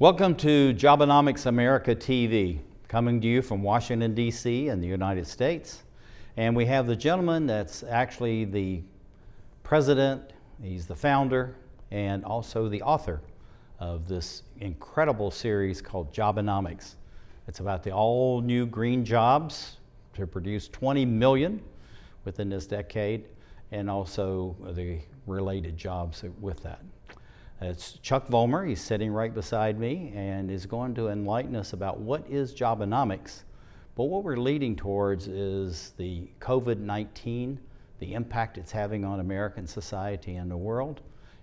Welcome to Jobonomics America TV, coming to you from Washington, D.C. in the United States. And we have the gentleman that's actually the president, he's the founder, and also the author of this incredible series called Jobonomics. It's about the all new green jobs to produce 20 million within this decade, and also the related jobs with that. It's Chuck Vollmer. He's sitting right beside me and is going to enlighten us about what is Jobonomics. But what we're leading towards is the COVID-19, the impact it's having on American society and the world,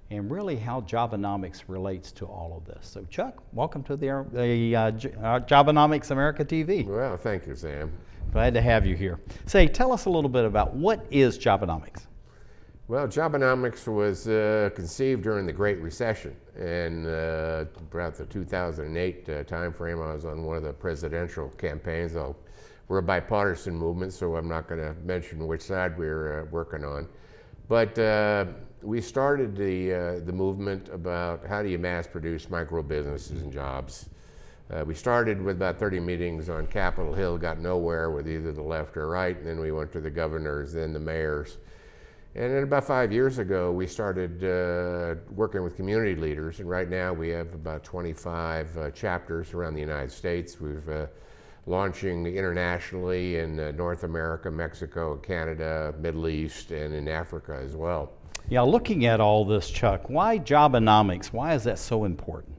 and really how Jobonomics relates to all of this. So Chuck, welcome to the Jobonomics America TV. Well, thank you, Sam. Glad to have you here. Say, tell us a little bit about what is Jobonomics? Well, Jobonomics was conceived during the Great Recession, and about the 2008 time frame. I was on one of the presidential campaigns. We're a bipartisan movement, so I'm not going to mention which side we're working on. But we started the movement about how do you mass produce micro businesses and jobs. We started with about 30 meetings on Capitol Hill, got nowhere with either the left or right, and then we went to the governors, then the mayors. And then about 5 years ago, we started working with community leaders, and right now we have about 25 chapters around the United States. We're launching internationally in North America, Mexico, Canada, Middle East, and in Africa as well. Yeah, looking at all this, Chuck, why Jobonomics? Why is that so important?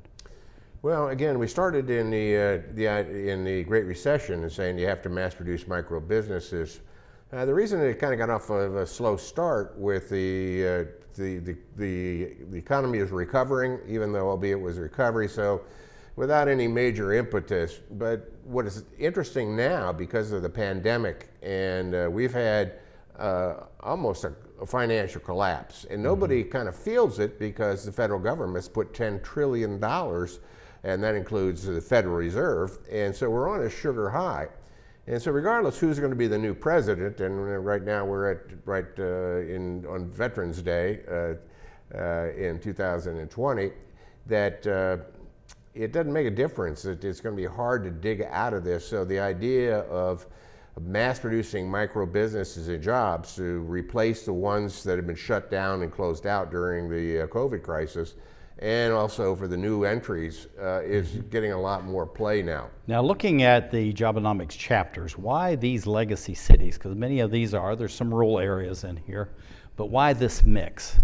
Well, again, we started in the Great Recession and saying you have to mass produce micro businesses. The reason it kind of got off of a slow start with the economy is recovering, even though albeit it was a recovery, so without any major impetus. But what is interesting now, because of the pandemic, and we've had almost a financial collapse, and nobody kind of feels it because the federal government's put $10 trillion, and that includes the Federal Reserve, and so we're on a sugar high. And so regardless who's going to be the new president, and right now we're on Veterans Day in 2020, that it doesn't make a difference. It's going to be hard to dig out of this. So the idea of mass producing micro businesses and jobs to replace the ones that have been shut down and closed out during the COVID crisis, and also for the new entries, is getting a lot more play now. Now, looking at the Jobonomics chapters, why these legacy cities? Because many of these there's some rural areas in here, but why this mix?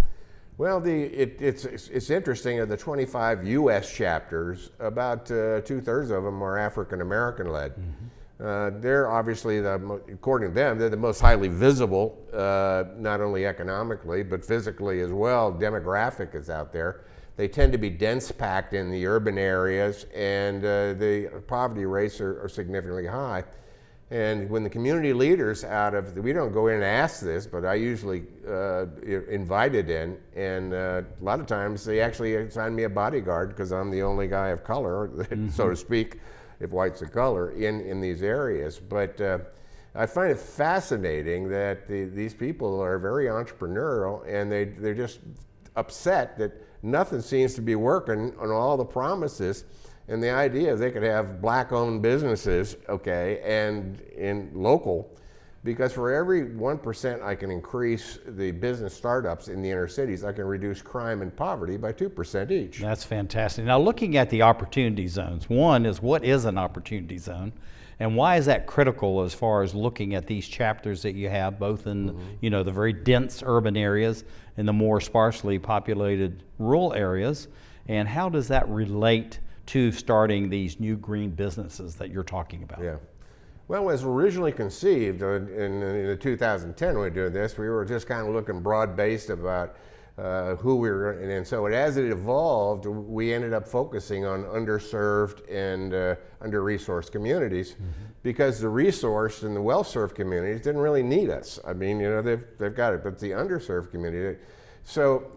Well, it's interesting. Of the 25 U.S. chapters, about 2/3 of them are African American led. They're obviously, according to them, they're the most highly visible, not only economically, but physically as well. Demographic is out there. They tend to be dense packed in the urban areas, and the poverty rates are significantly high. And when the community leaders we don't go in and ask this, but I usually invited in, and a lot of times they actually assign me a bodyguard because I'm the only guy of color, so to speak, if white's a color, in these areas. But I find it fascinating that these people are very entrepreneurial, and they're just upset that nothing seems to be working on all the promises, and the idea they could have black-owned businesses, okay, and in local, because for every 1% I can increase the business startups in the inner cities, I can reduce crime and poverty by 2% each. That's fantastic. Now, looking at the opportunity zones, one is, what is an opportunity zone? And why is that critical as far as looking at these chapters that you have, both in the very dense urban areas and the more sparsely populated rural areas? And how does that relate to starting these new green businesses that you're talking about? Yeah. Well, it was originally conceived in 2010 when we were doing this. We were just kind of looking broad-based about who we were, and so as it evolved, we ended up focusing on underserved and under-resourced communities, because the resourced and the well-served communities didn't really need us. I mean, they've got it, but the underserved community. So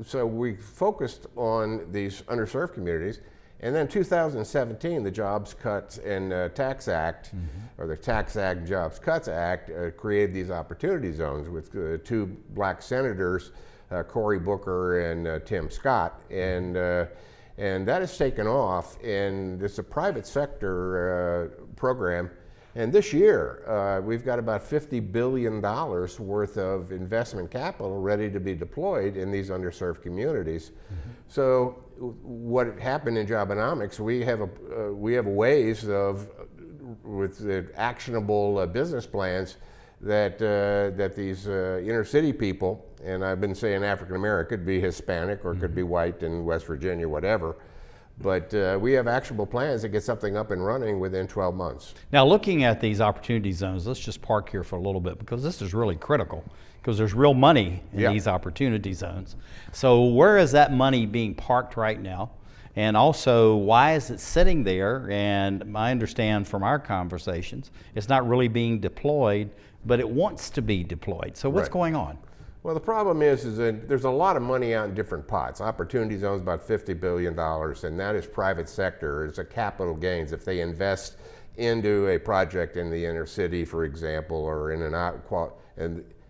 so we focused on these underserved communities. And then 2017, the Jobs Cuts and Tax Act, or the Tax Act and Jobs Cuts Act, created these opportunity zones with two black senators, Cory Booker and Tim Scott. And And that has taken off, and it's a private sector program. And this year, we've got about $50 billion worth of investment capital ready to be deployed in these underserved communities. So what happened in Jobonomics, we have ways of, with the actionable business plans that these inner city people, and I've been saying African American, could be Hispanic or it could be white in West Virginia, whatever. But we have actionable plans to get something up and running within 12 months. Now, looking at these opportunity zones, let's just park here for a little bit because this is really critical because there's real money in these opportunity zones. So where is that money being parked right now? And also, why is it sitting there? And I understand from our conversations, it's not really being deployed, but it wants to be deployed. So what's going on? Well, the problem is that there's a lot of money out in different pots. Opportunity Zone's about $50 billion, and that is private sector. It's a capital gains. If they invest into a project in the inner city, for example, or in and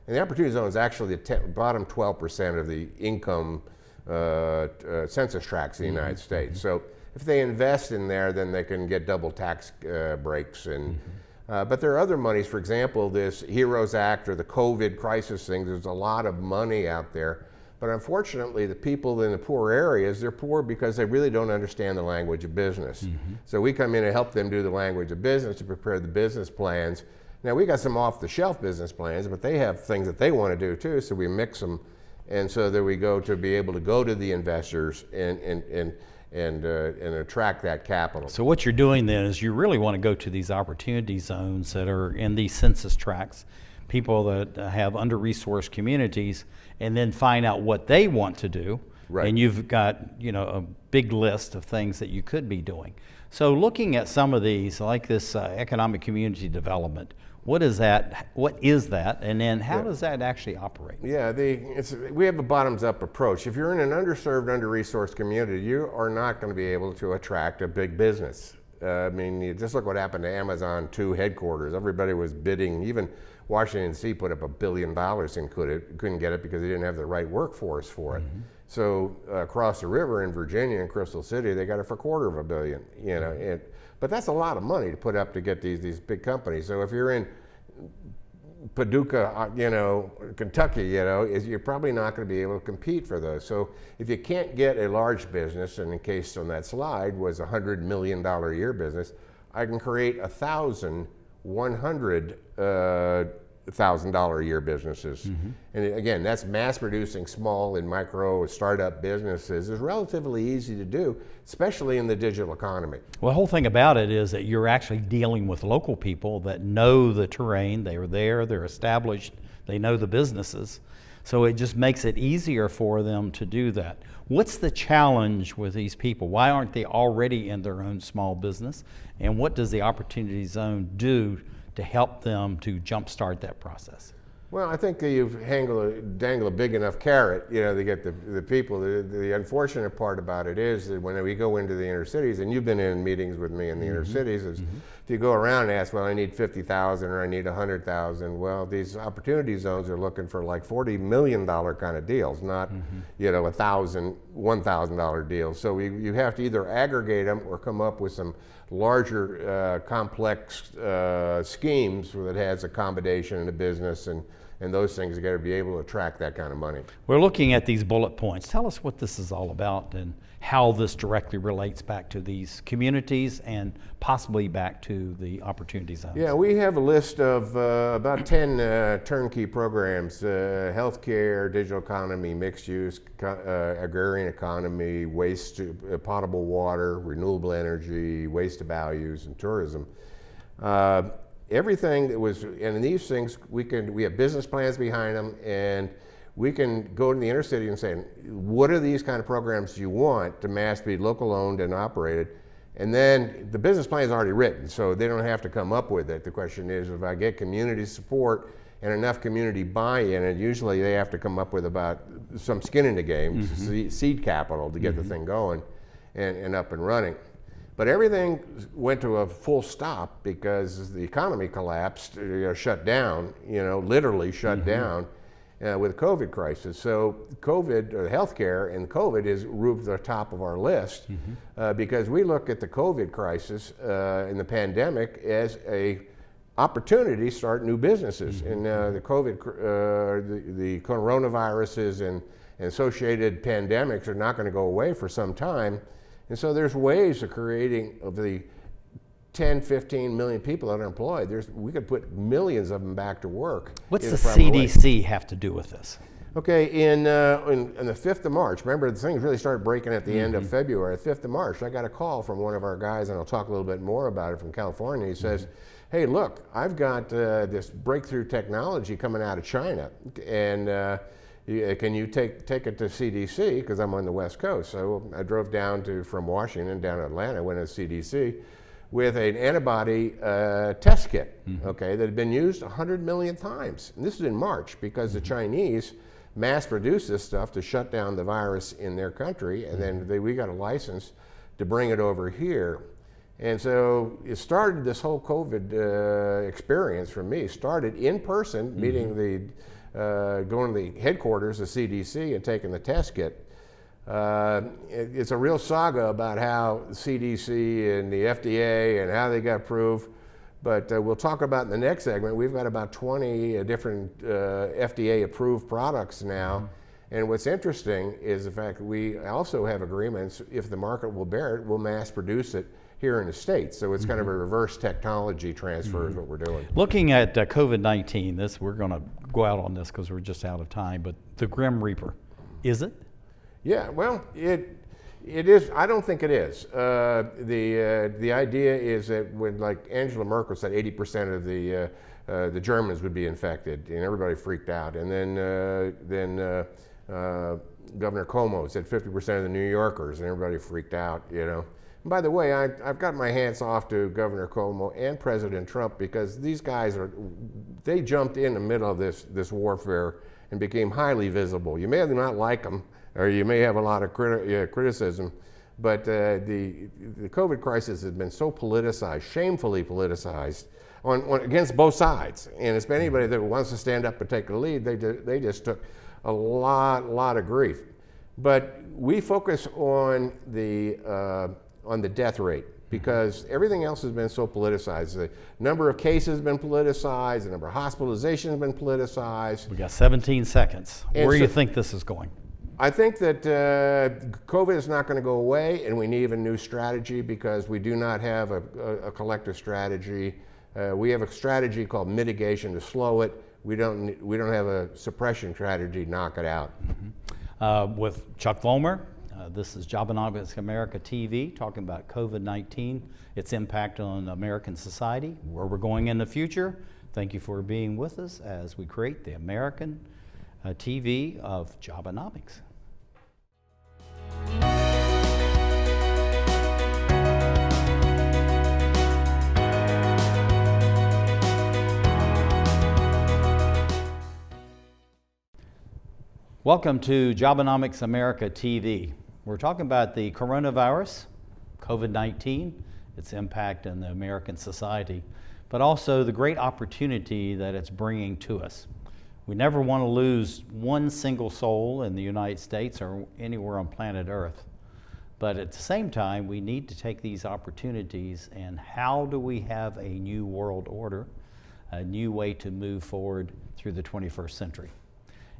the Opportunity Zone is actually the bottom 12% of the income census tracts in the United States. So if they invest in there, then they can get double tax breaks. And but there are other monies, for example, this HEROES Act or the COVID crisis thing, there's a lot of money out there. But unfortunately, the people in the poor areas, they're poor because they really don't understand the language of business. So we come in and help them do the language of business to prepare the business plans. Now, we got some off-the-shelf business plans, but they have things that they want to do too, so we mix them. And so there we go to be able to go to the investors and attract that capital. So what you're doing then is you really want to go to these opportunity zones that are in these census tracts, people that have under-resourced communities, and then find out what they want to do. Right. And you've got, a big list of things that you could be doing. So looking at some of these, like this economic community development, what is that? And then how does that actually operate? Yeah, we have a bottoms-up approach. If you're in an underserved, under-resourced community, you are not going to be able to attract a big business. I mean, you just look what happened to Amazon 2 headquarters. Everybody was bidding. Even Washington, D.C. put up $1 billion and couldn't get it because they didn't have the right workforce for it. So across the river in Virginia, in Crystal City, they got it for $250 million. But that's a lot of money to put up to get these big companies. So if you're in Paducah, Kentucky, you're probably not going to be able to compete for those. So if you can't get a large business, and in case on that slide was a $100 million a year business, I can create 1,000 $100,000 a year businesses. And again, that's mass producing small and micro startup businesses is relatively easy to do, especially in the digital economy. Well, the whole thing about it is that you're actually dealing with local people that know the terrain. They are there, they're established, they know the businesses. So it just makes it easier for them to do that. What's the challenge with these people? Why aren't they already in their own small business? And what does the Opportunity Zone do to help them to jumpstart that process? Well, I think you dangle a big enough carrot, to get the people. The unfortunate part about it is that when we go into the inner cities, and you've been in meetings with me in the inner cities, is if you go around and ask, well, I need 50,000 or I need 100,000, well, these opportunity zones are looking for like $40 million kind of deals, not $1,000, $1,000 deals. So you have to either aggregate them or come up with some larger complex schemes that has accommodation in the business and those things. You got to be able to attract that kind of money. We're looking at these bullet points. Tell us what this is all about and how this directly relates back to these communities and possibly back to the Opportunity Zones. Yeah, we have a list of about 10 turnkey programs: healthcare, digital economy, mixed use, agrarian economy, waste, potable water, renewable energy, waste to values, and tourism. Everything that was, and in these things, we have business plans behind them, and we can go to the inner city and say, what are these kind of programs you want to mass be local owned and operated? And then the business plan is already written, so they don't have to come up with it. The question is, if I get community support and enough community buy-in, and usually they have to come up with about some skin in the game, seed capital to get the thing going and up and running. But everything went to a full stop because the economy collapsed, shut down, literally shut down. with the COVID crisis. So COVID, or healthcare and COVID is moved to the top of our list because we look at the COVID crisis and the pandemic as a opportunity to start new businesses. And the COVID, the coronaviruses and associated pandemics are not going to go away for some time. And so there's ways of creating, of the 10, 15 million people that are employed, we could put millions of them back to work. What's the CDC have to do with this? Okay, in the 5th of March, remember the things really started breaking at the end of February. The 5th of March, I got a call from one of our guys, and I'll talk a little bit more about it, from California. He says, hey, look, I've got this breakthrough technology coming out of China, and can you take it to CDC, because I'm on the West Coast. So I drove down from Washington down to Atlanta, went to CDC with an antibody test kit, okay, that had been used 100 million times. And this is in March, because the Chinese mass produced this stuff to shut down the virus in their country, and then we got a license to bring it over here. And so it started, this whole COVID experience for me started in person, meeting going to the headquarters of CDC and taking the test kit. It's a real saga about how CDC and the FDA and how they got approved, but we'll talk about in the next segment. We've got about 20 different FDA approved products now. And what's interesting is the fact that we also have agreements, if the market will bear it, we'll mass produce it here in the States. So it's kind of a reverse technology transfer is what we're doing. Looking at COVID-19, we're going to go out on this because we're just out of time, but the Grim Reaper, is it? Yeah, well, it is. I don't think it is. The idea is that when, like Angela Merkel said, 80% of the Germans would be infected, and everybody freaked out. And then Governor Cuomo said 50% of the New Yorkers, and everybody freaked out. You know. And by the way, I've got my hands off to Governor Cuomo and President Trump, because these guys they jumped in the middle of this warfare and became highly visible. You may not like them, or you may have a lot of criticism, but the COVID crisis has been so politicized, shamefully politicized, against both sides. And it's been anybody that wants to stand up and take the lead, they just took a lot of grief. But we focus on the death rate, because everything else has been so politicized. The number of cases has been politicized, the number of hospitalizations has been politicized. We got 17 seconds. Where do you think this is going? I think that COVID is not going to go away, and we need a new strategy, because we do not have a collective strategy. We have a strategy called mitigation to slow it. We don't have a suppression strategy to knock it out. With Chuck Vollmer, this is Jobonomics America TV, talking about COVID-19, its impact on American society, where we're going in the future. Thank you for being with us as we create the American TV of Jobonomics. Welcome to Jobonomics America TV. We're talking about the coronavirus, COVID-19, its impact on the American society, but also the great opportunity that it's bringing to us. We never want to lose one single soul in the United States or anywhere on planet Earth. But at the same time, we need to take these opportunities, and how do we have a new world order, a new way to move forward through the 21st century?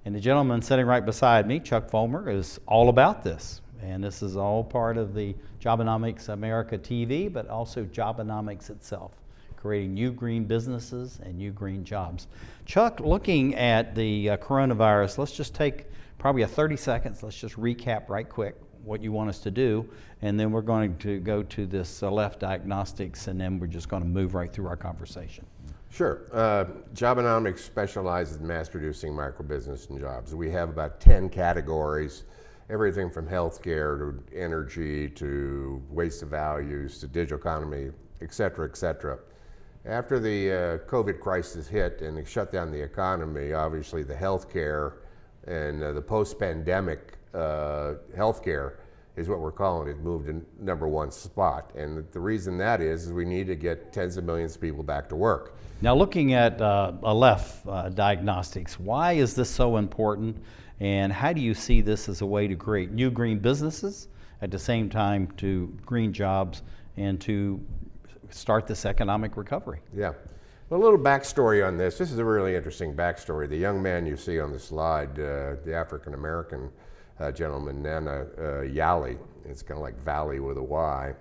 And the gentleman sitting right beside me, Chuck Vollmer, is all about this. And this is all part of the Jobonomics America TV, but also Jobonomics itself, creating new green businesses and new green jobs. Chuck, looking at the coronavirus, let's just take probably 30 seconds. Let's just recap right quick what you want us to do, and then we're going to go to this left diagnostics, and then we're just going to move right through our conversation. Sure. Jobonomics specializes in mass producing microbusiness and jobs. We have about 10 categories, everything from healthcare to energy to waste of values to digital economy, et cetera, et cetera. After the COVID crisis hit and it shut down the economy, obviously the healthcare and the post-pandemic healthcare is what we're calling it, moved to #1 spot. And the reason that is we need to get tens of millions of people back to work. Now, looking at Aleph Diagnostics, why is this so important, and how do you see this as a way to create new green businesses at the same time to green jobs and to start this economic recovery? Yeah. Well, a little backstory on this. This is a really interesting backstory. The young man you see on the slide, the African-American gentleman, Nana Yali, it's kind of like Valley with a Y.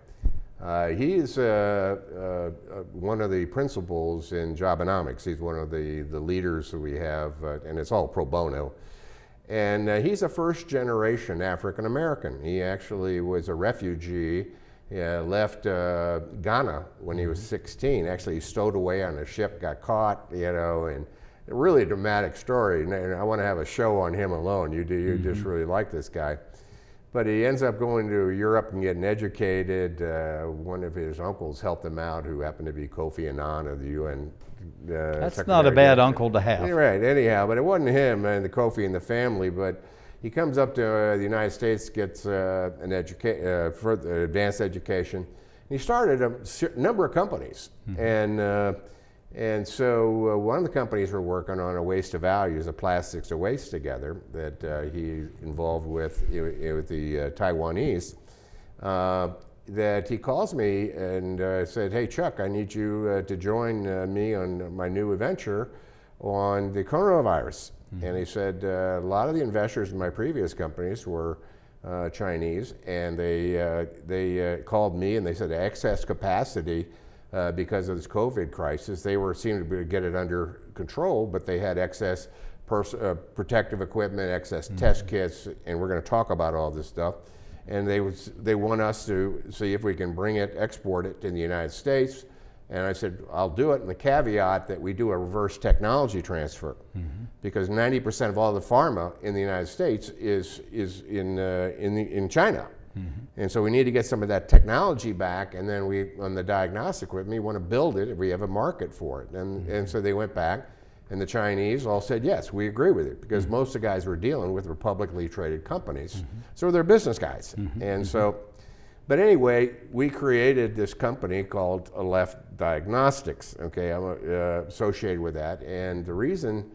He's one of the principals in Jobonomics. He's one of the leaders that we have, and it's all pro bono. And he's a first-generation African-American. He actually was a refugee, left Ghana when he was 16. Actually, he stowed away on a ship, got caught, and a really dramatic story. And I want to have a show on him alone. You just really like this guy. But he ends up going to Europe and getting educated. One of his uncles helped him out, who happened to be Kofi Annan of the UN. That's not a bad uncle to have. Right, anyhow, but it wasn't him and the Kofi and the family, but he comes up to the United States, gets an further advanced education. He started a number of companies. And so one of the companies we're working on, a waste to value, is a plastics to waste together that he's involved with the Taiwanese. That he calls me and said, "Hey Chuck, I need you to join me on my new venture on the coronavirus." And he said a lot of the investors in my previous companies were Chinese, and they called me and they said excess capacity because of this COVID crisis. They seemed to get it under control, but they had excess protective equipment, excess test kits, and we're going to talk about all this stuff. And they want us to see if we can bring it, export it in the United States. And I said, I'll do it, in the caveat that we do a reverse technology transfer, because 90% of all the pharma in the United States is in China. And so we need to get some of that technology back, and then we, on the diagnostic equipment, we want to build it if we have a market for it. And so they went back, and the Chinese all said, yes, we agree with it, because most of the guys we're dealing with were publicly traded companies. So they're business guys. And so, but anyway, we created this company called Aleph Diagnostics. Okay, I'm associated with that. And the reason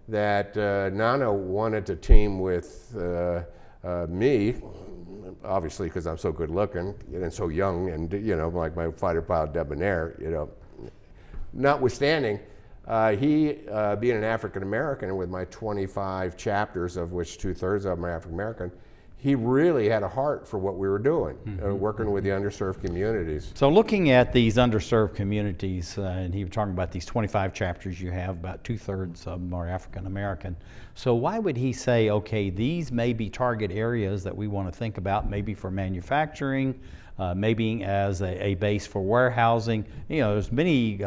that Nana wanted to team with me, obviously because I'm so good looking and so young, and like my fighter pilot debonair, notwithstanding, he being an African American with my 25 chapters, of which 2/3 of them are African American, he really had a heart for what we were doing, working with the underserved communities. So looking at these underserved communities, and he was talking about these 25 chapters you have, about 2/3 of them are African American. So why would he say, okay, these may be target areas that we want to think about, maybe for manufacturing, maybe as a base for warehousing? There's many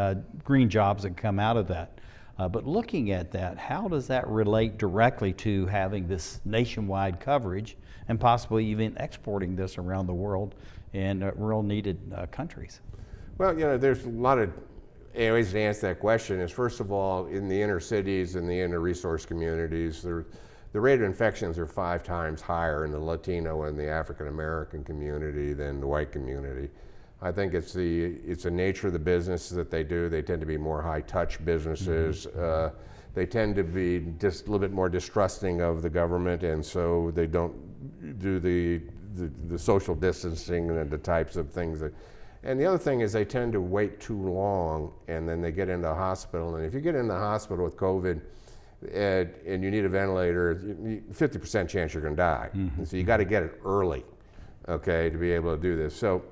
green jobs that come out of that. But looking at that, how does that relate directly to having this nationwide coverage and possibly even exporting this around the world in rural needed countries? Well, there's a lot of ways to answer that question. Is first of all, in the inner cities and the inner resource communities, the rate of infections are 5 times higher in the Latino and the African American community than the white community. I think it's the nature of the business that they do. They tend to be more high-touch businesses. They tend to be just a little bit more distrusting of the government, and so they don't do the social distancing and the types of things that. And the other thing is they tend to wait too long, and then they get into the hospital. And if you get in the hospital with COVID and you need a ventilator, 50% chance you're going to die. And so you got to get it early, okay, to be able to do this. So.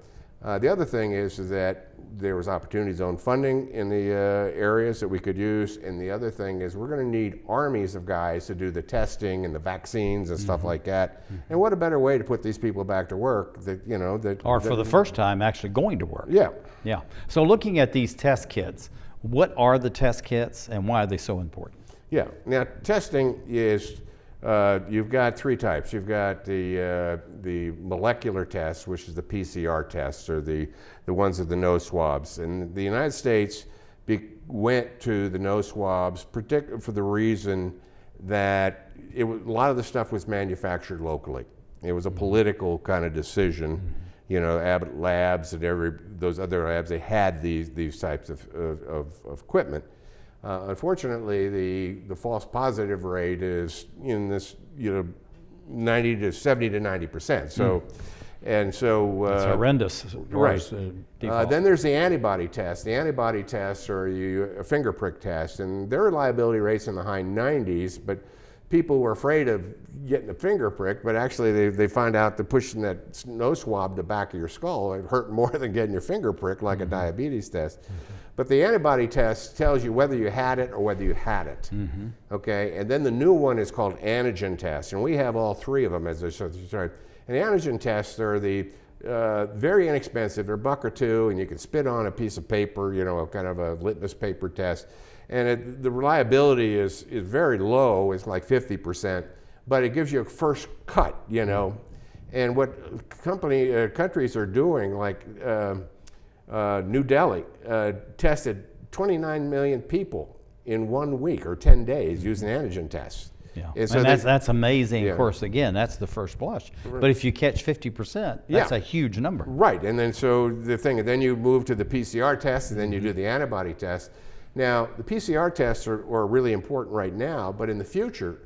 The other thing is that there was Opportunity Zone funding in the areas that we could use, and the other thing is we're going to need armies of guys to do the testing and the vaccines and stuff like that. And what a better way to put these people back to work or for the first time actually going to work. Yeah. So looking at these test kits, what are the test kits and why are they so important? Yeah. Now testing is. You've got 3 types. You've got the molecular tests, which is the PCR tests, or the ones of the nose swabs. And the United States went to the nose swabs, particularly for the reason that a lot of the stuff was manufactured locally. It was a political kind of decision. You know, Abbott Labs and those other labs, they had these types of equipment. Unfortunately, the false positive rate is in this, 70 to 90%. So, and so It's horrendous. right. Default. Then there's the antibody test. The antibody tests are a finger prick test, and their reliability rates in the high 90s. But people were afraid of getting a finger prick, but actually they find out that pushing that nose swab to the back of your skull, it hurt more than getting your finger prick, like a diabetes test. But the antibody test tells you whether you had it or whether you had it. Okay, and then the new one is called antigen test, and we have all three of them as I started. And the antigen tests are the very inexpensive. They're $1 or $2, and you can spit on a piece of paper, kind of a litmus paper test. And the reliability is very low. It's like 50%, but it gives you a first cut, And what countries are doing, like New Delhi, tested 29 million people in 1 week or 10 days using antigen tests. Yeah, and so and that's amazing. Of course, again, that's the first blush. But if you catch 50%, that's a huge number. Right, and then then you move to the PCR test, and then you do the antibody test. Now, the PCR tests are really important right now, but in the future,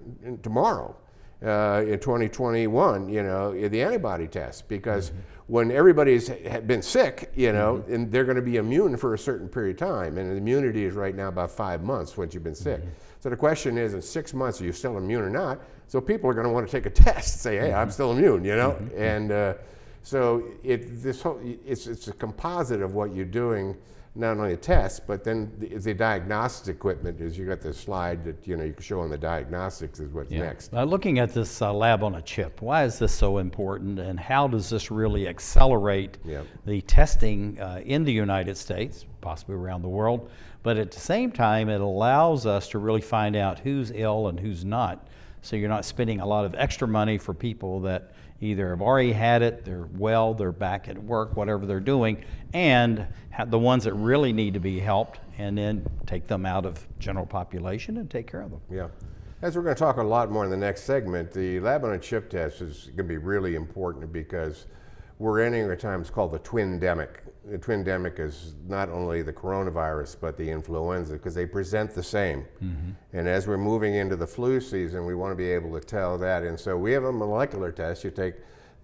tomorrow, in 2021, the antibody test, because when everybody's been sick, and they're going to be immune for a certain period of time, and immunity is right now about 5 months once you've been sick. So the question is, in 6 months, are you still immune or not? So people are going to want to take a test, say, hey, I'm still immune, And so it's a composite of what you're doing, not only a test, but then the diagnostic equipment is, you got the slide that, you can show on the diagnostics is what's next. Now, looking at this lab on a chip, why is this so important, and how does this really accelerate the testing in the United States, possibly around the world? But at the same time, it allows us to really find out who's ill and who's not. So you're not spending a lot of extra money for people that either have already had it, they're well, they're back at work, whatever they're doing, and the ones that really need to be helped, and then take them out of general population and take care of them. Yeah. As we're going to talk a lot more in the next segment, the lab on a chip test is going to be really important because we're entering a time it's called the twindemic. The twindemic is not only the coronavirus, but the influenza, because they present the same. And as we're moving into the flu season, we want to be able to tell that. And so we have a molecular test. You take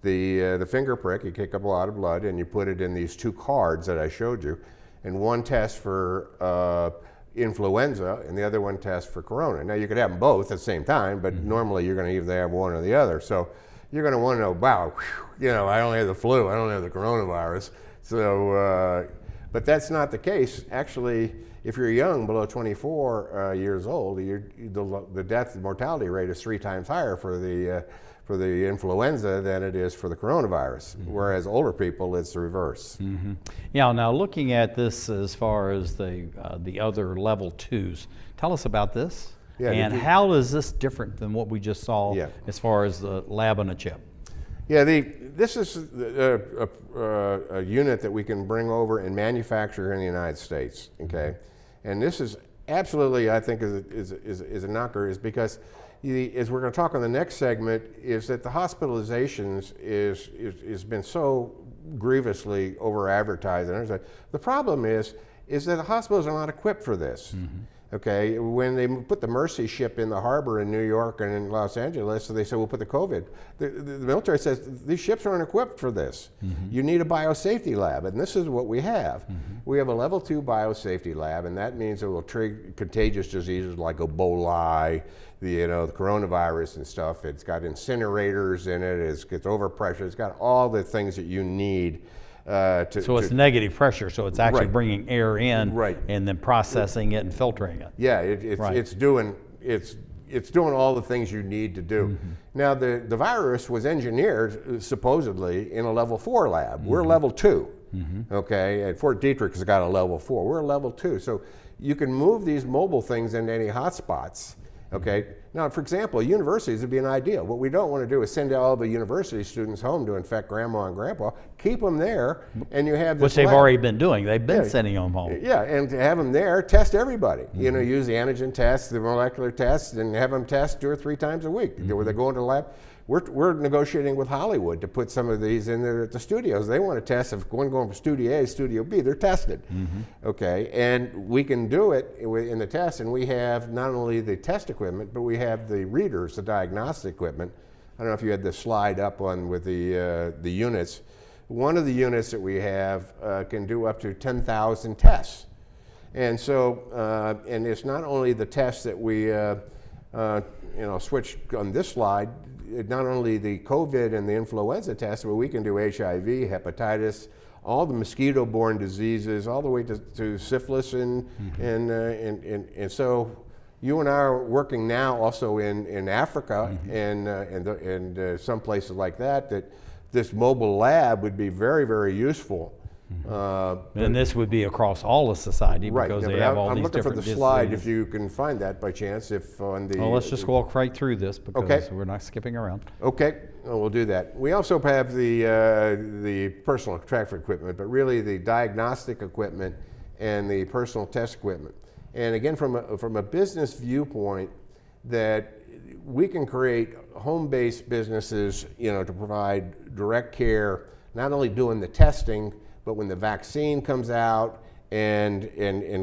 the finger prick, you kick up a lot of blood, and you put it in these 2 cards that I showed you, and one test for influenza, and the other one tests for corona. Now you could have them both at the same time, but normally you're going to either have one or the other. So you're going to want to know, wow, I only have the flu, I don't have the coronavirus. So, but that's not the case. Actually, if you're young, below 24 years old, the death and mortality rate is 3 times higher for the influenza than it is for the coronavirus. Whereas older people, it's the reverse. Yeah. Now, looking at this as far as the other level 2s, tell us about this. Yeah, and how is this different than what we just saw as far as the lab on a chip? Yeah, this is a unit that we can bring over and manufacture here in the United States, okay? And this is absolutely, I think, is a knocker, is because, as we're going to talk on the next segment, is that the hospitalizations is been so grievously over-advertised. And the problem is that the hospitals are not equipped for this. Okay, when they put the Mercy ship in the harbor in New York and in Los Angeles, so they said, we'll put the COVID. The military says, these ships aren't equipped for this. You need a biosafety lab, and this is what we have. We have a level 2 biosafety lab, and that means it will trigger contagious diseases like Ebola, the coronavirus and stuff. It's got incinerators in it, it's overpressure, it's got all the things that you need. So it's negative pressure, so it's actually bringing air in and then processing it and filtering it. Yeah, it's doing all the things you need to do. Now the virus was engineered supposedly in a level 4 lab. We're level 2. Okay, and Fort Detrick has got a level 4. We're a level 2, so you can move these mobile things into any hotspots. Okay. Now, for example, universities would be an idea. What we don't want to do is send all the university students home to infect grandma and grandpa. Keep them there, and you have this which they've lab. already been doing. They've been sending them home. Yeah, and to have them there, test everybody. Use the antigen test, the molecular test, and have them test 2 or 3 times a week. Where they go into the lab. we're negotiating with Hollywood to put some of these in there at the studios. They want to test if one going from Studio A to Studio B, they're tested. Okay, and we can do it in the test, and we have not only the test equipment, but we have the readers, the diagnostic equipment. I don't know if you had the slide up on with the units. One of the units that we have can do up to 10,000 tests. And so, and it's not only the tests that we switched on this slide, not only the COVID and the influenza tests, but we can do HIV, hepatitis, all the mosquito-borne diseases, all the way to syphilis, and so you and I are working now also in Africa and some places like that. That this mobile lab would be very, very useful. And this would be across all of society because they have all these different I'm looking for the slide if you can find that by chance. If on the well, let's just walk right through this because we're not skipping around. Okay, well, we'll do that. We also have the personal protective equipment, but really the diagnostic equipment and the personal test equipment. And again, from a business viewpoint, that we can create home-based businesses, to provide direct care, not only doing the testing, but when the vaccine comes out and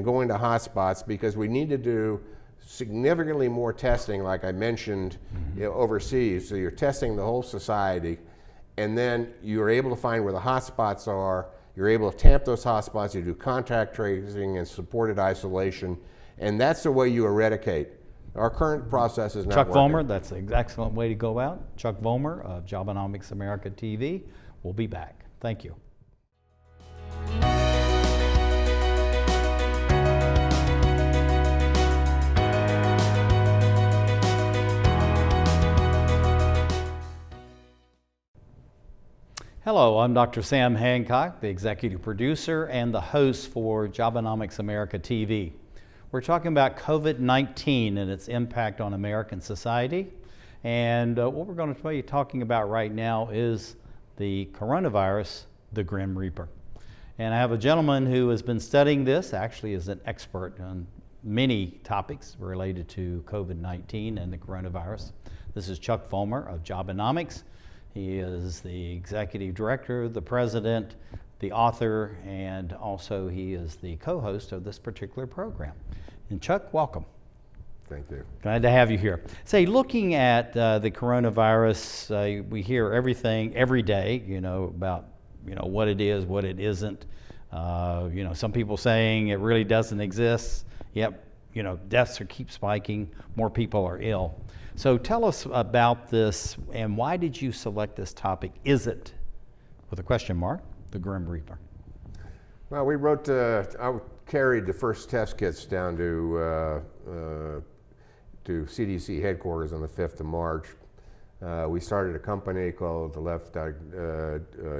going to hotspots, because we need to do significantly more testing, like I mentioned, overseas. So you're testing the whole society, and then you're able to find where the hotspots are. You're able to tamp those hotspots. You do contact tracing and supported isolation, and that's the way you eradicate. Our current process is not Chuck working. Vollmer, that's an excellent way to go out. Chuck Vollmer of Jobonomics America TV. We'll be back. Thank you. Hello, I'm Dr. Sam Hancock, the executive producer and the host for Jobonomics America TV. We're talking about COVID-19 and its impact on American society. And what we're going to be talking about right now is the coronavirus, the Grim Reaper. And I have a gentleman who has been studying this, actually is an expert on many topics related to COVID-19 and the coronavirus. This is Chuck Vollmer of Jobonomics. He is the executive director, the president, the author, and also he is the co-host of this particular program. And Chuck, welcome. Thank you. Glad to have you here. Say, looking at the coronavirus, we hear everything every day, about what it is, what it isn't. Some people saying it really doesn't exist. Yep, deaths keep spiking. More people are ill. So tell us about this, and why did you select this topic? Is it, with a question mark, the Grim Reaper? Well, we wrote. I carried the first test kits down to CDC headquarters on the 5th of March. We started a company called the Left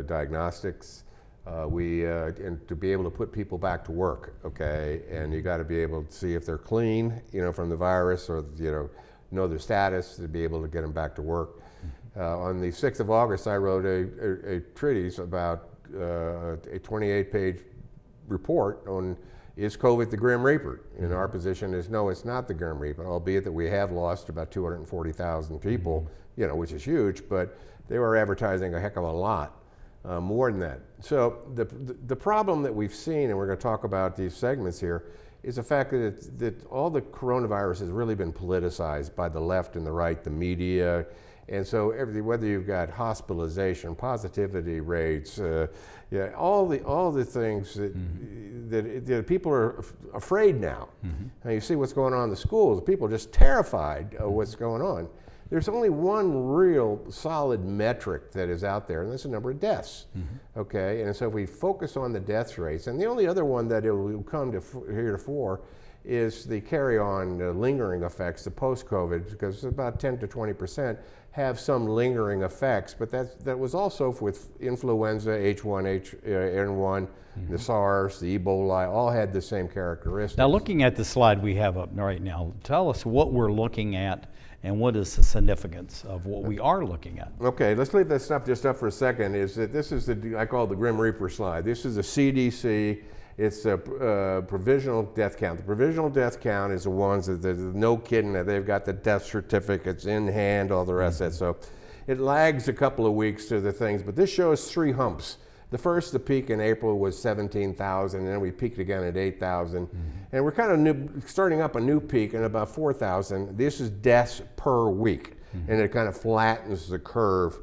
Diagnostics. And to be able to put people back to work, okay, and you got to be able to see if they're clean, from the virus, or know their status to be able to get them back to work. On the 6th of August, I wrote a treatise about a 28-page report on is COVID the Grim Reaper? And our position is no, it's not the Grim Reaper, albeit that we have lost about 240,000 people, which is huge, but they were advertising a heck of a lot, more than that. So the problem that we've seen, and we're going to talk about these segments here, is the fact that all the coronavirus has really been politicized by the left and the right, the media, and so whether you've got hospitalization, positivity rates, all the things that people are afraid now. And you see what's going on in the schools. People are just terrified of what's going on. There's only one real solid metric that is out there, and that's the number of deaths. Okay, and so if we focus on the death rates, and the only other one that it will come to heretofore is the carry-on lingering effects, the post-COVID, because about 10 to 20% have some lingering effects, but that was also with influenza, H1N1, the SARS, the Ebola, all had the same characteristics. Now, looking at the slide we have up right now, tell us what we're looking at and what is the significance of what we are looking at. Okay, let's leave that stuff just up for a second. Is that this is I call it the Grim Reaper slide. This is the CDC. It's a provisional death count. The provisional death count is the ones that, no kidding, that they've got the death certificates in hand, all the rest of that. So, it lags a couple of weeks to the things, but this shows 3 humps. The peak in April was 17,000, and then we peaked again at 8,000. And we're kind of starting up a new peak at about 4,000. This is deaths per week, and it kind of flattens the curve.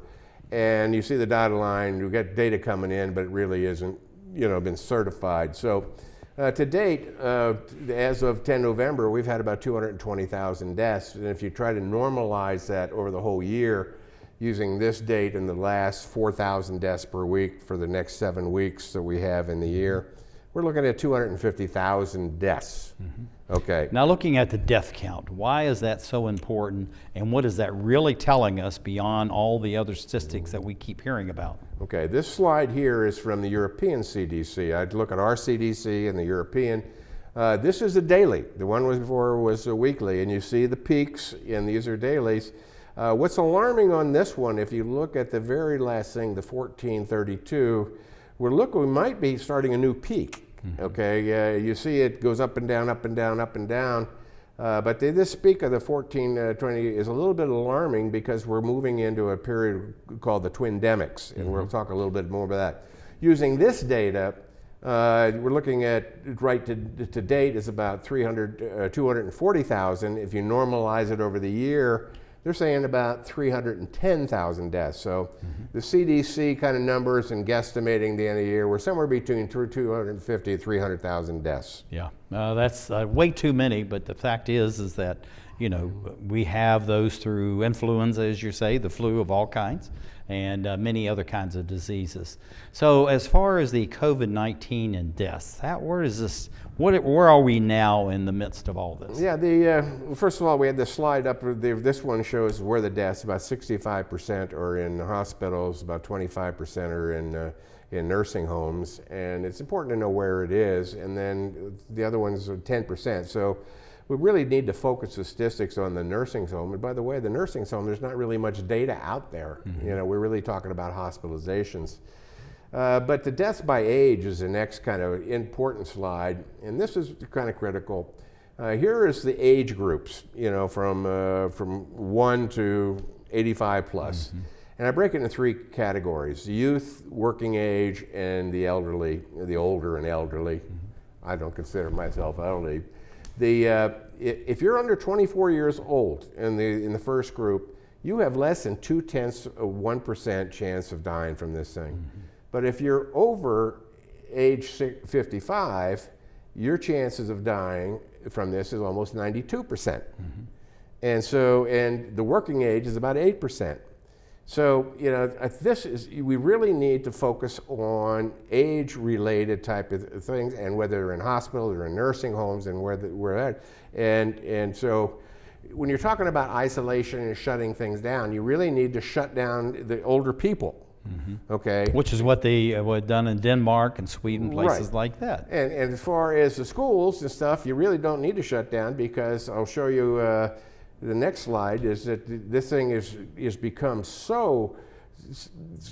And you see the dotted line, you get data coming in, but it really isn't, been certified. So to date, as of 10 November, we've had about 220,000 deaths. And if you try to normalize that over the whole year, using this date and the last 4,000 deaths per week for the next 7 weeks that we have in the year, we're looking at 250,000 deaths. Okay. Now, looking at the death count, why is that so important, and what is that really telling us beyond all the other statistics that we keep hearing about? Okay, this slide here is from the European CDC. I'd look at our CDC and the European. This is a daily. The one before was a weekly, and you see the peaks, and these are dailies. What's alarming on this one, if you look at the very last thing, the 1432, we might be starting a new peak. Okay, you see it goes up and down, up and down, up and down. But this peak of the 1420 is a little bit alarming because we're moving into a period called the twindemics, and we'll talk a little bit more about that. Using this data, we're looking at right to date is about 240,000. If you normalize it over the year, they're saying about 310,000 deaths. So the CDC kind of numbers and guesstimating the end of the year, we're somewhere between 250 and 300,000 deaths. Yeah, that's way too many, but the fact is that, we have those through influenza, as you say, the flu of all kinds, and many other kinds of diseases. So as far as the COVID-19 and deaths, where is this? Where are we now in the midst of all this? Yeah, first of all, we had this slide up. This one shows where the deaths, about 65% are in hospitals, about 25% are in nursing homes, and it's important to know where it is, and then the other ones are 10%. So we really need to focus the statistics on the nursing home. And by the way, the nursing home, there's not really much data out there. We're really talking about hospitalizations. But the deaths by age is the next kind of important slide, and this is kind of critical. Here is the age groups, from 1 to 85 plus. And I break it into 3 categories: youth, working age, and the elderly, the older and elderly. I don't consider myself elderly. If you're under 24 years old in the first group, you have less than 0.2% chance of dying from this thing. But if you're over age 55, your chances of dying from this is almost 92%. And the working age is about 8%. So, we really need to focus on age-related type of things, and whether they're in hospitals or in nursing homes, and where that. And so, when you're talking about isolation and shutting things down, you really need to shut down the older people. Okay. Which is what they done in Denmark and Sweden, places like that. And as far as the schools and stuff, you really don't need to shut down, because I'll show you the next slide is that this thing is become so,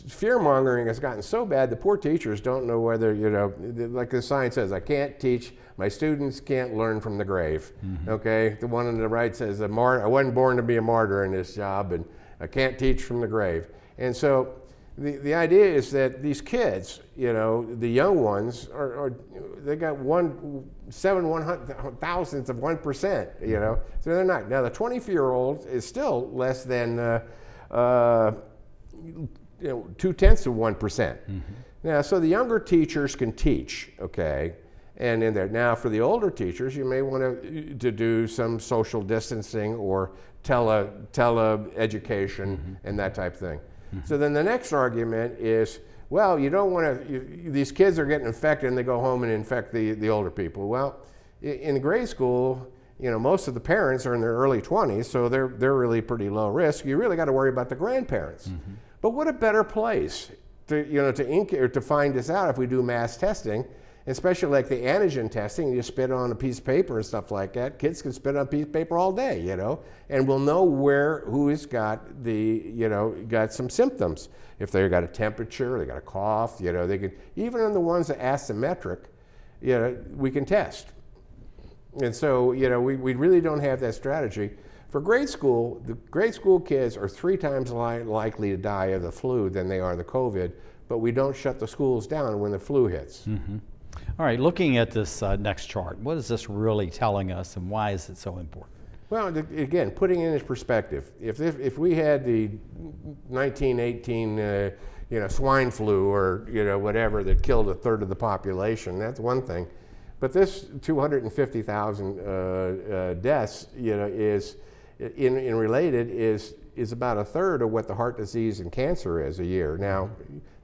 fear-mongering has gotten so bad, the poor teachers don't know whether, like the sign says, I can't teach, my students can't learn from the grave. Okay, the one on the right says, I wasn't born to be a martyr in this job, and I can't teach from the grave. And so the idea is that these kids, the young ones, they got 1/7/100,000th of 1%, so they're not. Now the 24-year-old is still less than 0.2% of 1%. Now, so the younger teachers can teach, okay, and in there. Now for the older teachers, you may want to do some social distancing or tele-education and that type of thing. So then the next argument is, well, you don't want to, these kids are getting infected and they go home and infect the older people. Well, in grade school, most of the parents are in their early 20s, so they're really pretty low risk. You really got to worry about the grandparents. But what a better place to find this out if we do mass testing, especially like the antigen testing. You spit on a piece of paper and stuff like that. Kids can spit on a piece of paper all day, and we'll know who has got got some symptoms. If they got a temperature, they got a cough, they can, even on the ones that are asymptomatic, we can test. And so, we really don't have that strategy. For grade school, the grade school kids are 3 times likely to die of the flu than they are the COVID, but we don't shut the schools down when the flu hits. All right, looking at this next chart, what is this really telling us and why is it so important? Well, again, putting it in perspective, if we had the 1918 swine flu or whatever that killed 1/3 of the population, that's one thing. But this 250,000 deaths, is in related is about 1/3 of what the heart disease and cancer is a year. Now,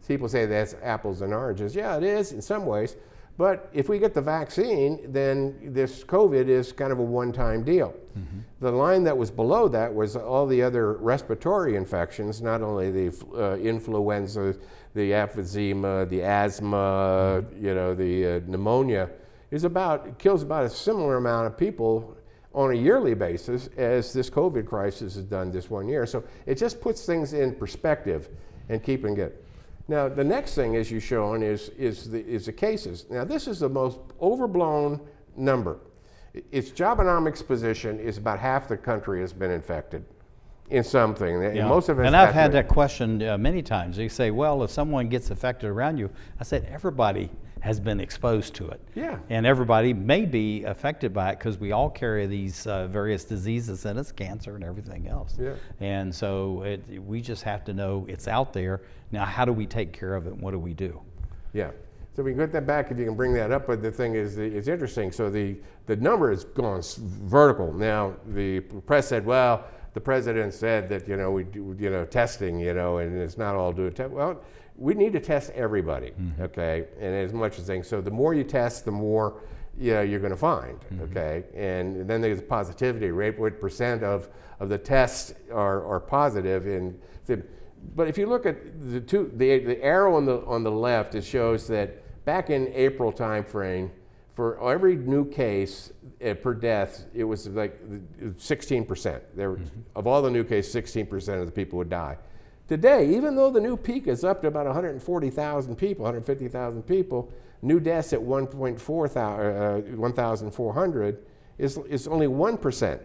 people say that's apples and oranges. Yeah, it is in some ways. But if we get the vaccine, then this COVID is kind of a one-time deal. The line that was below that was all the other respiratory infections, not only the influenza, the emphysema, the asthma, the pneumonia, kills about a similar amount of people on a yearly basis as this COVID crisis has done this one year. So it just puts things in perspective and keeping it. Now, the next thing, as you've shown, is the cases. Now, this is the most overblown number. Its Jobonomics position is about half the country has been infected in something. Yeah. Most of it. And I've had that question many times. You say, well, if someone gets affected around you, I said, everybody has been exposed to it. Yeah. And everybody may be affected by it because we all carry these various diseases in us, cancer and everything else. Yeah. And so we just have to know it's out there. Now, how do we take care of it and what do we do? Yeah. So we can get that back if you can bring that up, but the thing is, it's interesting. So the number has gone vertical. Now, the press said, well, the president said that, we do, testing, and it's not all due to, well, we need to test everybody, okay, and as much as things. So the more you test, the more you're going to find, okay, and then there's positivity rate. What percent of the tests are positive? But if you look at the arrow on the left, it shows that back in April timeframe, for every new case per death, it was like 16%. Of all the new cases, 16% of the people would die. Today, even though the new peak is up to about 140,000 people, 150,000 people, new deaths at 1,400 is only 1%.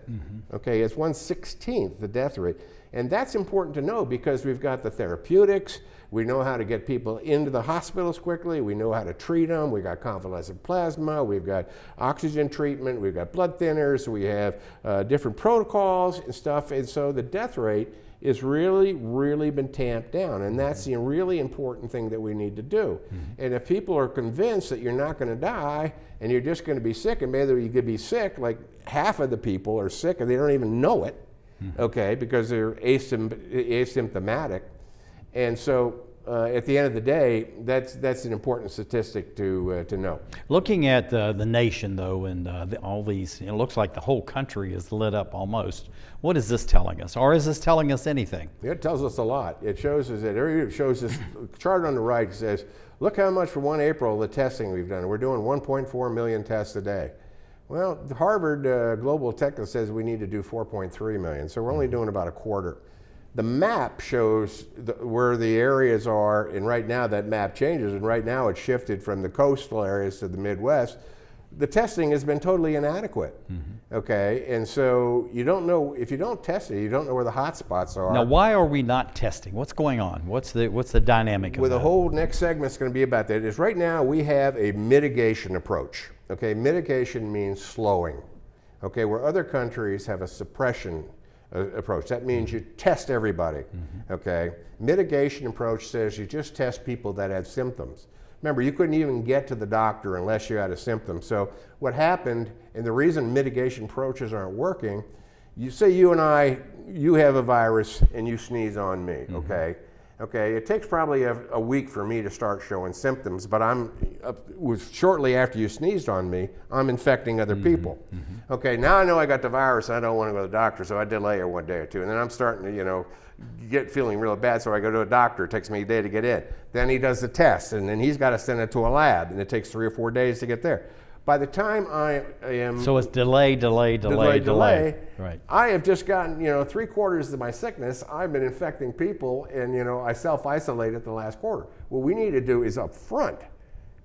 Okay, it's 1/16 the death rate. And that's important to know because we've got the therapeutics, we know how to get people into the hospitals quickly, we know how to treat them, we got convalescent plasma, we've got oxygen treatment, we've got blood thinners, we have different protocols and stuff, and so the death rate is really, really been tamped down, and that's the really important thing that we need to do. And if people are convinced that you're not going to die and you're just going to be sick, and maybe you could be sick, like half of the people are sick and they don't even know it, okay, because they're asymptomatic. And so at the end of the day, that's an important statistic to know. Looking at the nation, though, and all these, it looks like the whole country is lit up almost. What is this telling us? Or is this telling us anything? It tells us a lot. It shows us that it shows this chart on the right says, look how much for 1 April the testing we've done. We're doing 1.4 million tests a day. Well, the Harvard Global Technical says we need to do 4.3 million, so we're only doing about a quarter. The map shows where the areas are, and right now that map changes, and right now it's shifted from the coastal areas to the Midwest. The testing has been totally inadequate, okay? And so you don't know, if you don't test it, you don't know where the hot spots are. Now, why are we not testing? What's going on? What's the dynamic of Well, that? the whole next segment's going to be about that. Is right now we have a mitigation approach, okay? Mitigation means slowing, okay? Where other countries have a suppression approach. That means you test everybody, okay? Mitigation approach says you just test people that have symptoms. Remember, you couldn't even get to the doctor unless you had a symptom. So what happened, and the reason mitigation approaches aren't working, you say you have a virus and you sneeze on me, okay? Okay, it takes probably a week for me to start showing symptoms, but shortly after you sneezed on me, I'm infecting other people. Okay, now I know I got the virus and I don't want to go to the doctor, so I delay it 1 day or two. And then I'm starting to, get feeling real bad, so I go to a doctor. It takes me a day to get in. Then he does the test, and then he's got to send it to a lab, and it takes 3 or 4 days to get there. By the time I am... So it's delay. Right. I have just gotten, 3/4 of my sickness. I've been infecting people, and, I self-isolated the last quarter. What we need to do is up front,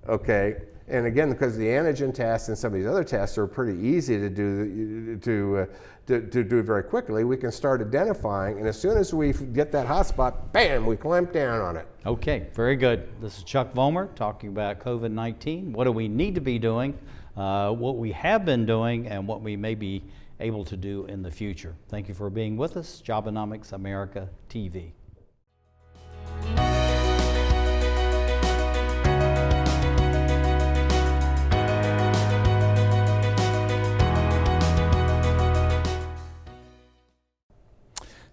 okay? And again, because the antigen tests and some of these other tests are pretty easy to do do very quickly, we can start identifying, and as soon as we get that hotspot, bam, we clamp down on it. Okay, very good. This is Chuck Vollmer talking about COVID-19. What do we need to be doing, what we have been doing, and what we may be able to do in the future. Thank you for being with us. Jobonomics America TV.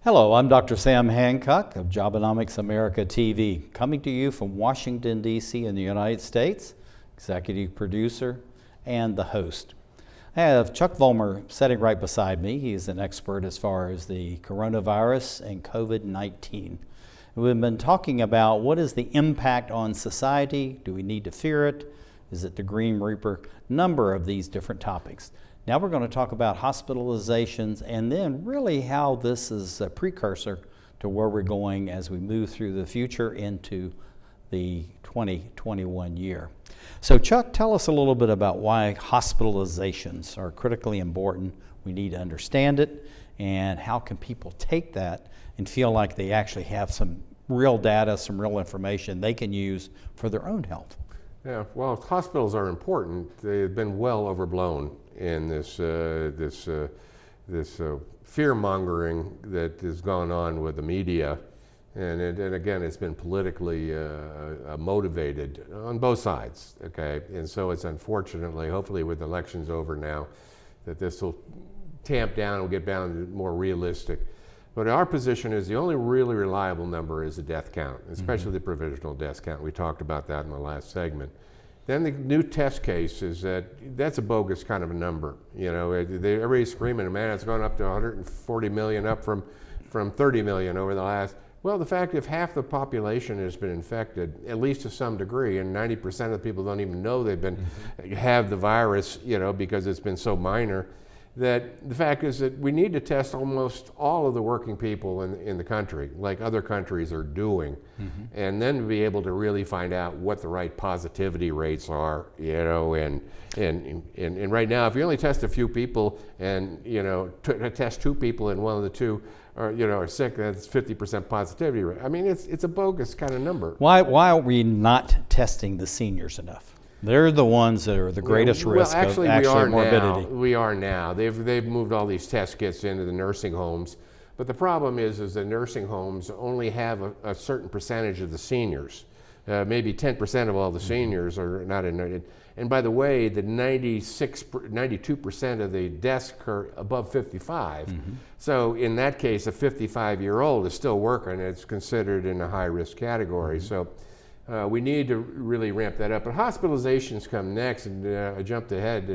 Hello, I'm Dr. Sam Hancock of Jobonomics America TV, coming to you from Washington, D.C. in the United States, executive producer and the host. I have Chuck Vollmer sitting right beside me. He's an expert as far as the coronavirus and COVID-19. We've been talking about what is the impact on society? Do we need to fear it? Is it the Green Reaper? Number of these different topics. Now we're going to talk about hospitalizations and then really how this is a precursor to where we're going as we move through the future into the 2021 year. So Chuck, tell us a little bit about why hospitalizations are critically important. We need to understand it, and how can people take that and feel like they actually have some real data, some real information they can use for their own health. Yeah, well, hospitals are important. They've been well overblown in this fear mongering that has gone on with the media, and again, it's been politically motivated on both sides. Okay, and so it's unfortunately, hopefully, with elections over now, that this will tamp down and get down to more realistic. But our position is the only really reliable number is the death count, especially the provisional death count. We talked about that in the last segment. Then the new test case is that's a bogus kind of a number. You know, everybody's screaming, man, it's gone up to 140 million, up from 30 million over the last. Well, the fact if half the population has been infected, at least to some degree, and 90% of the people don't even know they've been have the virus, you know, because it's been so minor. That the fact is that we need to test almost all of the working people in the country, like other countries are doing, and then to be able to really find out what the right positivity rates are, you know, and right now, if you only test a few people and, you know, test two people and one of the two are, you know, are sick, that's 50% positivity rate. I mean, it's a bogus kind of number. Why are we not testing the seniors enough? They're the ones that are the greatest risk of morbidity. We are now. They've moved all these test kits into the nursing homes, but the problem is the nursing homes only have a certain percentage of the seniors. Maybe 10% of all the seniors are not in it. And by the way, the 92% of the deaths occur above 55. So in that case, a 55-year-old is still working. It's considered in a high-risk category. So. We need to really ramp that up. But hospitalizations come next, and I jumped ahead.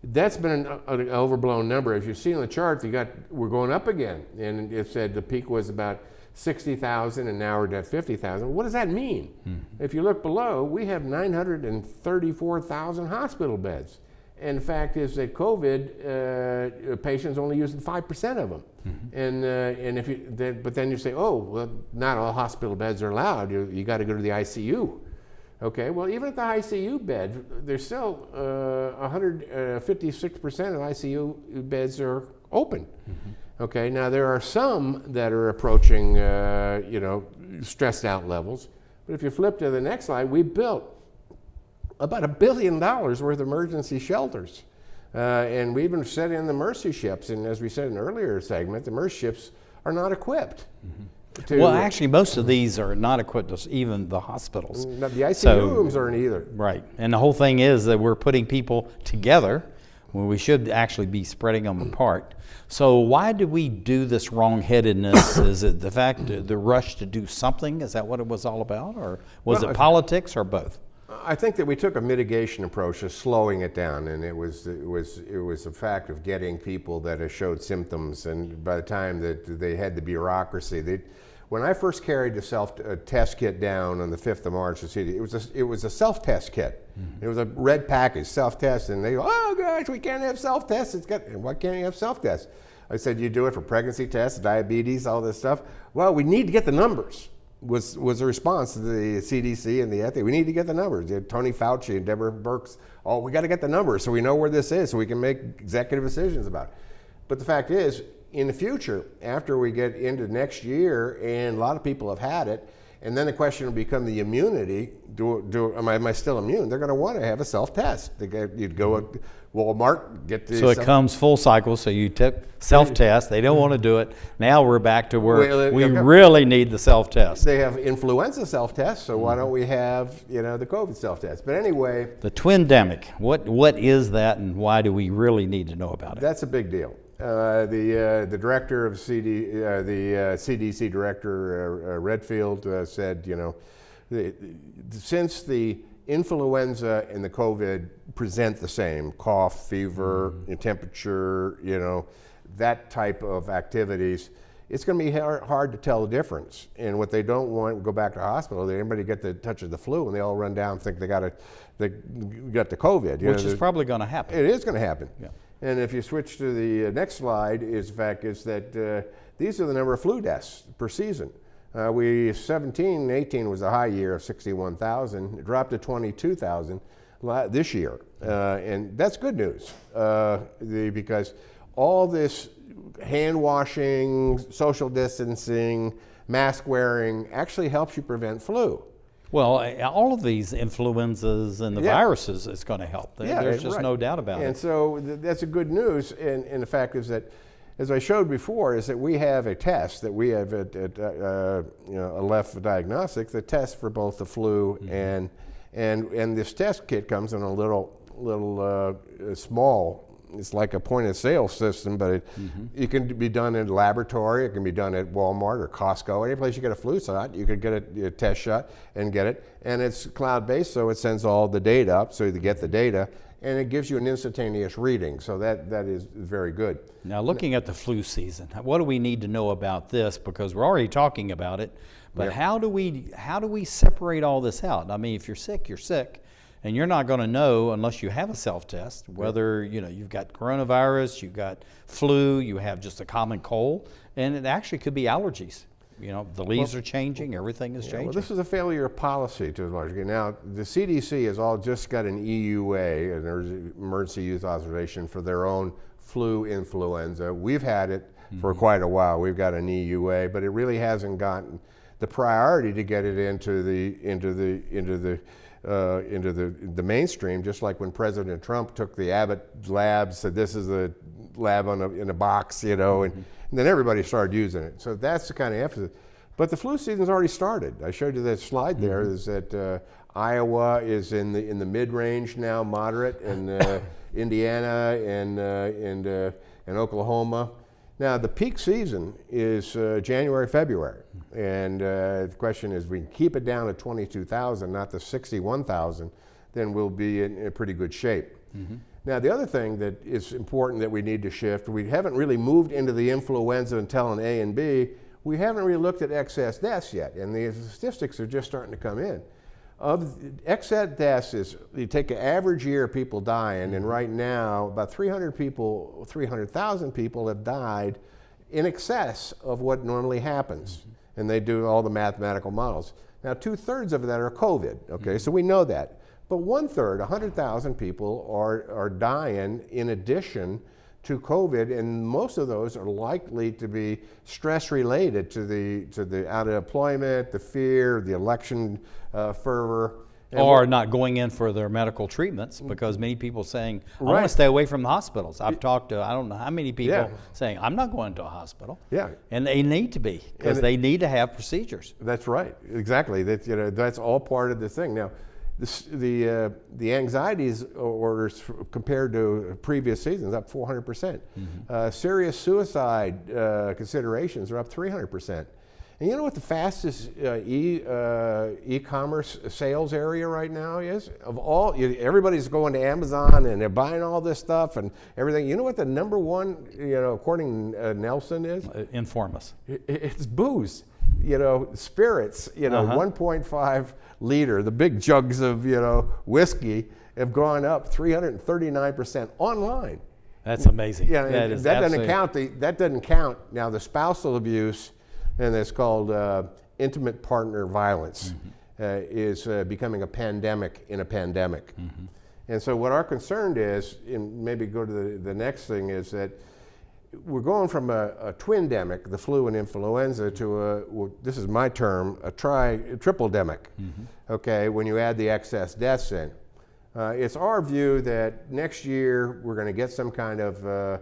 That's been an overblown number. As you see on the chart, we're going up again. And it said the peak was about 60,000, and now we're at 50,000. What does that mean? If you look below, we have 934,000 hospital beds. And the fact is that COVID patients only using 5% of them. And but then you say, oh, well, not all hospital beds are allowed. You got to go to the ICU. Okay, well, even at the ICU bed, there's still 156% of ICU beds are open. Okay, now there are some that are approaching, you know, stressed out levels. But if you flip to the next slide, we built about $1 billion worth of emergency shelters. And we even set in the Mercy ships. And as we said in an earlier segment, the Mercy ships are not equipped. Well, actually, most of these are not equipped, even the hospitals. The ICU rooms aren't either. Right. And the whole thing is that we're putting people together when we should actually be spreading them apart. So why do we do this wrong-headedness? Is it the fact, the rush to do something? Is that what it was all about? Or was it politics, or both? I think that we took a mitigation approach of slowing it down, and it was a fact of getting people that showed symptoms, and by the time that they had the bureaucracy, when I first carried the self-test kit down on the 5th of March, it was a self-test kit. It was a red package, self-test, and they go, oh gosh, we can't have self-tests. Why can't you have self-tests? I said, you do it for pregnancy tests, diabetes, all this stuff. Well, we need to get the numbers. was the response to the CDC and the FDA. We need to get the numbers. Tony Fauci and Deborah Birx, we got to get the numbers so we know where this is so we can make executive decisions about it. But the fact is, in the future, after we get into next year, and a lot of people have had it, and then the question will become the immunity. Am I still immune? They're going to want to have a self-test. You'd go at Walmart, get the... So it comes full cycle, so you self-test. They don't want to do it. Now we're back to where we really need the self-test. They have influenza self-test, so why don't we have, the COVID self-test? But anyway... The twindemic, what is that, and why do we really need to know about it? That's a big deal. The director of the CDC director, Redfield, said, since the influenza and the COVID present the same, cough, fever, temperature, that type of activities, it's going to be hard to tell the difference. And what they don't want to go back to the hospital, anybody get the touch of the flu and they all run down and think they got the COVID. Which is probably going to happen. It is going to happen. Yeah. And if you switch to the next slide, is that these are the number of flu deaths per season. 18 was a high year of 61,000. It dropped to 22,000 this year, and that's good news because all this hand washing, social distancing, mask wearing actually helps you prevent flu. Well, all of these influenzas and the viruses is going to help. There's just no doubt about it. And so that's a good news. And the fact is that, as I showed before, is that we have a test that we have at Aleph Diagnostics, the test for both the flu and this test kit comes in a little small. It's like a point of sale system, but it can be done in a laboratory. It can be done at Walmart or Costco. Any place you get a flu shot, you could get a test shot and get it. And it's cloud-based, so it sends all the data up, so you get the data, and it gives you an instantaneous reading. So that is very good. Now, looking at the flu season, what do we need to know about this? Because we're already talking about it, but how do we separate all this out? I mean, if you're sick, you're sick. And you're not going to know unless you have a self-test whether you've got coronavirus, you've got flu, you have just a common cold, and it actually could be allergies. The leaves are changing, everything is changing. Well, this is a failure of policy to a large degree. Now, the CDC has all just got an EUA, an emergency use authorization for their own flu influenza. We've had it for quite a while. We've got an EUA, but it really hasn't gotten the priority to get it into the mainstream, just like when President Trump took the Abbott labs, said this is a lab in a box, and then everybody started using it. So that's the kind of emphasis. But the flu season's already started. I showed you that slide there. Is that Iowa is in the mid-range now, moderate, and Indiana and Oklahoma. Now, the peak season is January, February. And the question is, we can keep it down to 22,000, not the 61,000, then we'll be in pretty good shape. Now, the other thing that is important that we need to shift, we haven't really moved into the influenza until an A and B. We haven't really looked at excess deaths yet, and the statistics are just starting to come in. Of excess deaths is, you take an average year of people dying, and right now about 300,000 people have died in excess of what normally happens. And they do all the mathematical models. Now, 2/3 of that are COVID, okay, so we know that. But 1/3, 100,000 people are dying in addition to COVID, and most of those are likely to be stress related to the unemployment, the fear, the election fervor. Or not going in for their medical treatments, because many people saying, I want to stay away from the hospitals. I've talked to I don't know how many people saying, I'm not going to a hospital. Yeah. And they need to be, because they need to have procedures. That's right, exactly. That's all part of the thing. Now, the anxieties orders compared to previous seasons up 400%. Serious suicide considerations are up 300%. And you know what the fastest e-commerce sales area right now is? Of all, everybody's going to Amazon and they're buying all this stuff and everything. You know what the number one, according to Nelson is? Inform us. It's booze. Spirits, 1.5 liter, the big jugs of, whiskey have gone up 339% online. That's amazing. Yeah, that doesn't count now the spousal abuse, and it's called intimate partner violence is becoming a pandemic in a pandemic. And so what our concern is, and maybe go to the next thing, is that we're going from a twindemic, the flu and influenza, to well, this is my term, a triple-demic, okay, when you add the excess deaths in. It's our view that next year we're going to get some kind of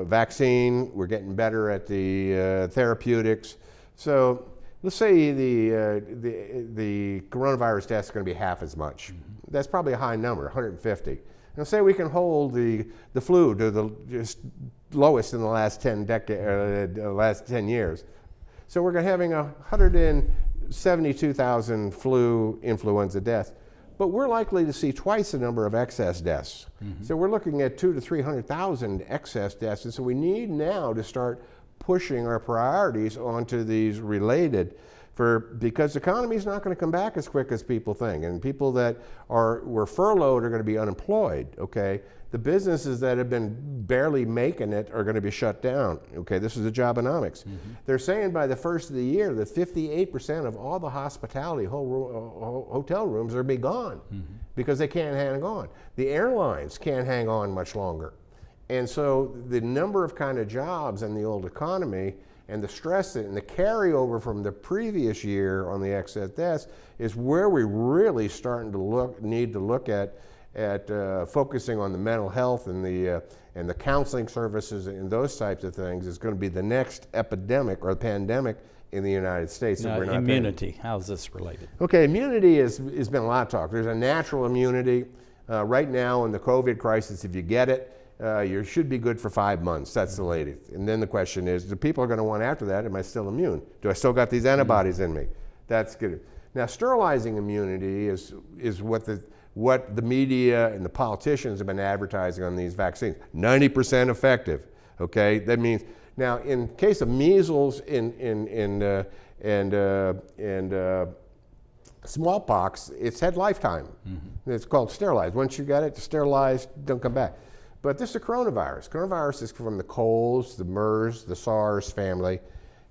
vaccine. We're getting better at the therapeutics. So let's say the coronavirus deaths are going to be half as much. That's probably a high number, 150. Now say we can hold the flu to the just lowest in the last 10 years. So we're having 172,000 flu influenza deaths. But we're likely to see twice the number of excess deaths. So we're looking at 200,000 to 300,000 excess deaths. And so we need now to start pushing our priorities onto these related, because the economy is not going to come back as quick as people think. And people that were furloughed are going to be unemployed, okay? The businesses that have been barely making it are going to be shut down, okay? This is the Jobonomics. They're saying by the first of the year that 58% of all the hospitality hotel rooms are be gone because they can't hang on. The airlines can't hang on much longer. And so the number of kind of jobs in the old economy and the stress and the carryover from the previous year on the excess deaths is where we really starting to need to look at focusing on the mental health and the counseling services and those types of things is going to be the next epidemic or pandemic in the United States. Now, immunity, how's this related? Okay, immunity has been a lot of talk. There's a natural immunity. Right now in the COVID crisis, if you get it, you should be good for 5 months. That's the latest. And then the question is, do people are going to want after that, am I still immune? Do I still got these antibodies in me? That's good. Now, sterilizing immunity is what the media and the politicians have been advertising on these vaccines. 90% effective, okay? That means, now in case of measles and smallpox, it's had lifetime. It's called sterilized. Once you got it, sterilized, don't come back. But this is a coronavirus. Coronavirus is from the Coles, the MERS, the SARS family,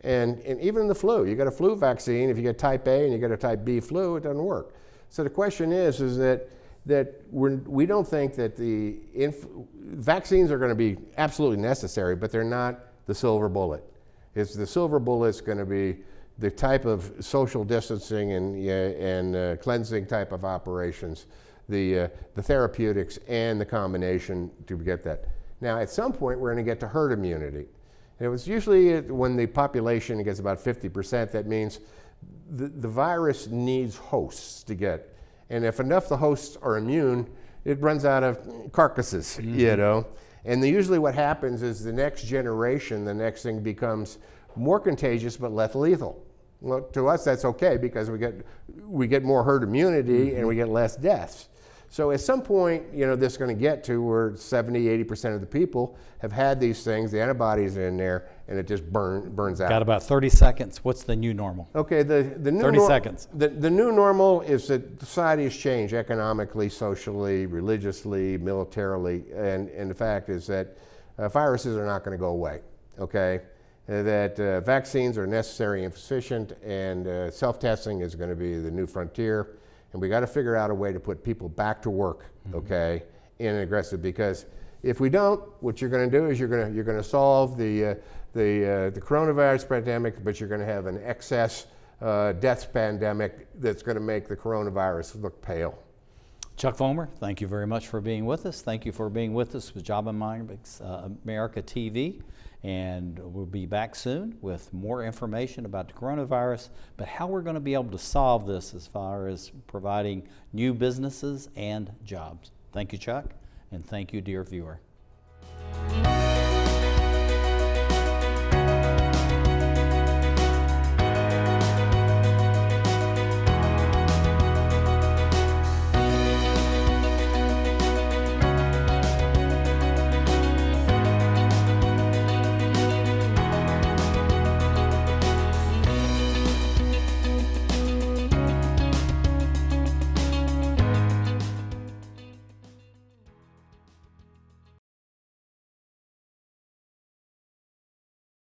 and even the flu. You got a flu vaccine, if you get type A and you get a type B flu, it doesn't work. So the question is that we don't think that the vaccines are going to be absolutely necessary, but they're not the silver bullet. The silver bullet's going to be the type of social distancing and cleansing type of operations, the therapeutics and the combination to get that. Now, at some point, we're going to get to herd immunity. And it was usually when the population gets about 50%, that means the virus needs hosts to get. And if enough of the hosts are immune, it runs out of carcasses, you know. And usually what happens is the next generation, the next thing becomes more contagious but less lethal. Well, to us, that's okay because we get more herd immunity and we get less deaths. So at some point, you know, this is going to get to where 70, 80% of the people have had these things, the antibodies are in there, and it just burns out. Got about 30 seconds. What's the new normal? Okay, the new 30 seconds. The new normal is that society has changed economically, socially, religiously, militarily, and the fact is that viruses are not going to go away, okay? That vaccines are necessary and sufficient, and self-testing is going to be the new frontier. And we got to figure out a way to put people back to work, okay, in an aggressive. Because if we don't, what you're going to do is you're going to solve the coronavirus pandemic, but you're going to have an excess deaths pandemic that's going to make the coronavirus look pale. Chuck Vollmer, thank you very much for being with us. Thank you for being with us with Jobonomics America TV. And we'll be back soon with more information about the coronavirus, but how we're going to be able to solve this as far as providing new businesses and jobs. Thank you, Chuck, and thank you, dear viewer.